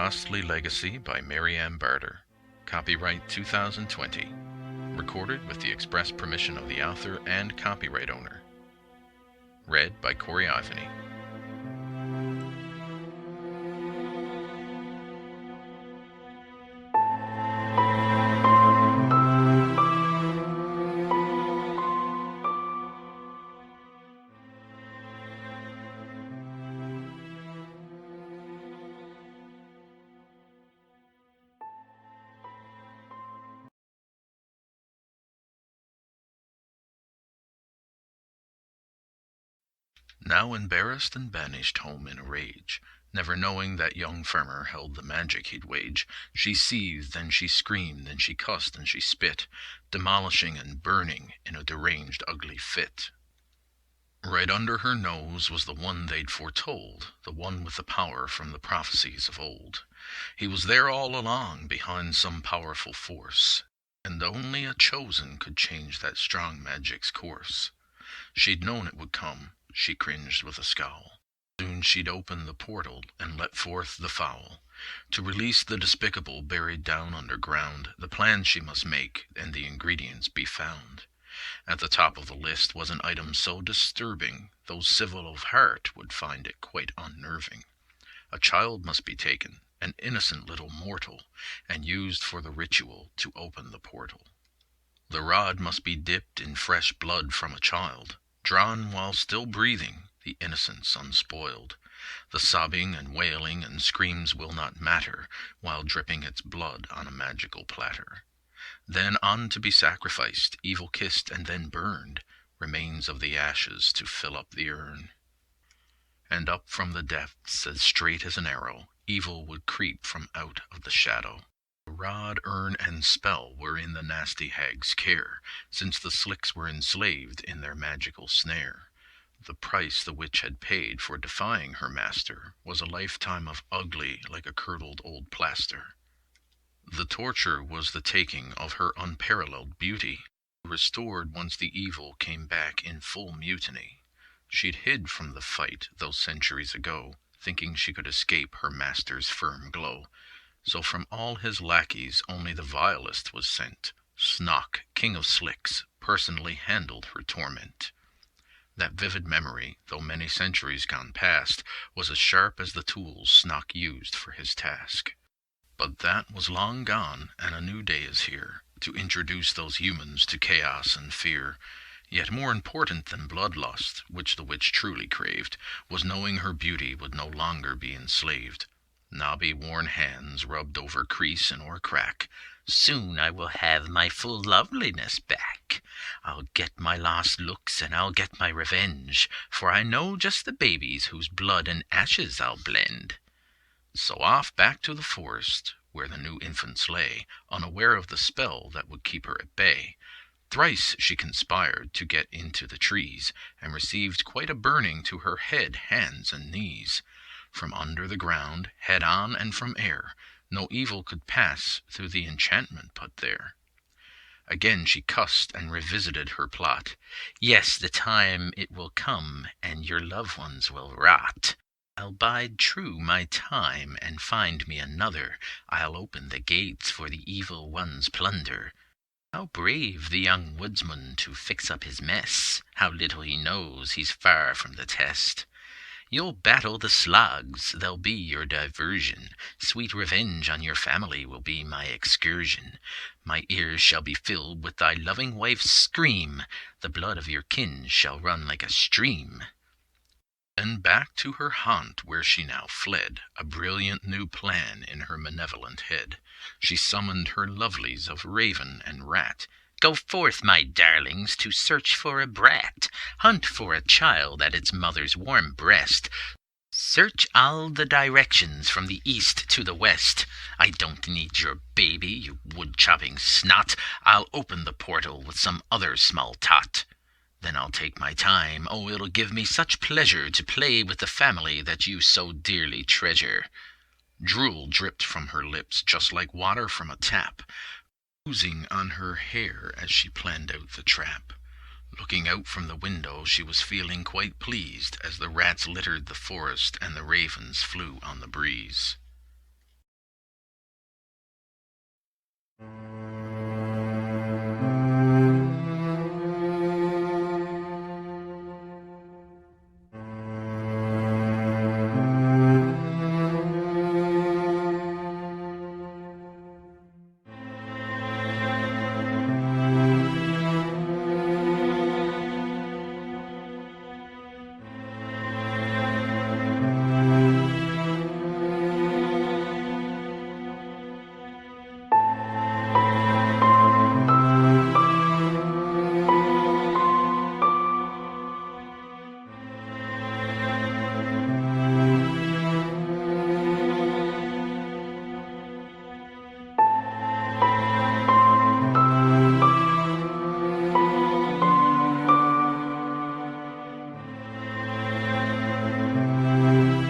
Costly Legacy by Marianne Barter. Copyright 2020. Recorded with the express permission of the author and copyright owner. Read by Corey Ivany. Now embarrassed and banished home in a rage, never knowing that young farmer held the magic he'd wage, she seethed and she screamed and she cussed and she spit, demolishing and burning in a deranged ugly fit. Right under her nose was the one they'd foretold, the one with the power from the prophecies of old. He was there all along, behind some powerful force, and only a chosen could change that strong magic's course. She'd known it would come. She cringed with a scowl. Soon she'd open the portal and let forth the foul. To release the despicable buried down underground, the plan she must make and the ingredients be found. At the top of the list was an item so disturbing, those civil of heart would find it quite unnerving. A child must be taken, an innocent little mortal, and used for the ritual to open the portal. The rod must be dipped in fresh blood from a child, drawn while still breathing, the innocence unspoiled. The sobbing and wailing and screams will not matter, while dripping its blood on a magical platter. Then on to be sacrificed, evil kissed and then burned, remains of the ashes to fill up the urn. And up from the depths, as straight as an arrow, evil would creep from out of the shadow. The rod, urn, and spell were in the nasty hag's care, since the slicks were enslaved in their magical snare. The price the witch had paid for defying her master was a lifetime of ugly like a curdled old plaster. The torture was the taking of her unparalleled beauty, restored once the evil came back in full mutiny. She'd hid from the fight those centuries ago, thinking she could escape her master's firm glow. So from all his lackeys only the vilest was sent. Snock, king of slicks, personally handled her torment. That vivid memory, though many centuries gone past, was as sharp as the tools Snock used for his task. But that was long gone, and a new day is here, to introduce those humans to chaos and fear. Yet more important than bloodlust, which the witch truly craved, was knowing her beauty would no longer be enslaved. Knobby, worn hands rubbed over crease and o'er crack. Soon I will have my full loveliness back. I'll get my lost looks and I'll get my revenge, for I know just the babies whose blood and ashes I'll blend. So off back to the forest, where the new infants lay, unaware of the spell that would keep her at bay. Thrice she conspired to get into the trees, and received quite a burning to her head, hands, and knees. From under the ground, head on, and from air, no evil could pass through the enchantment put there. Again she cussed and revisited her plot. Yes, the time it will come, and your loved ones will rot. I'll bide true my time, and find me another. I'll open the gates for the evil one's plunder. How brave the young woodsman to fix up his mess! How little he knows he's far from the test. You'll battle the slugs, they'll be your diversion. Sweet revenge on your family will be my excursion. My ears shall be filled with thy loving wife's scream. The blood of your kin shall run like a stream. Then back to her haunt where she now fled, a brilliant new plan in her malevolent head. She summoned her lovelies of raven and rat. Go forth, my darlings, to search for a brat. Hunt for a child at its mother's warm breast. Search all the directions from the east to the west. I don't need your baby, you wood-chopping snot. I'll open the portal with some other small tot. Then I'll take my time. Oh, it'll give me such pleasure to play with the family that you so dearly treasure. Drool dripped from her lips just like water from a tap, oozing on her hair as she planned out the trap. Looking out from the window, she was feeling quite pleased as the rats littered the forest and the ravens flew on the breeze.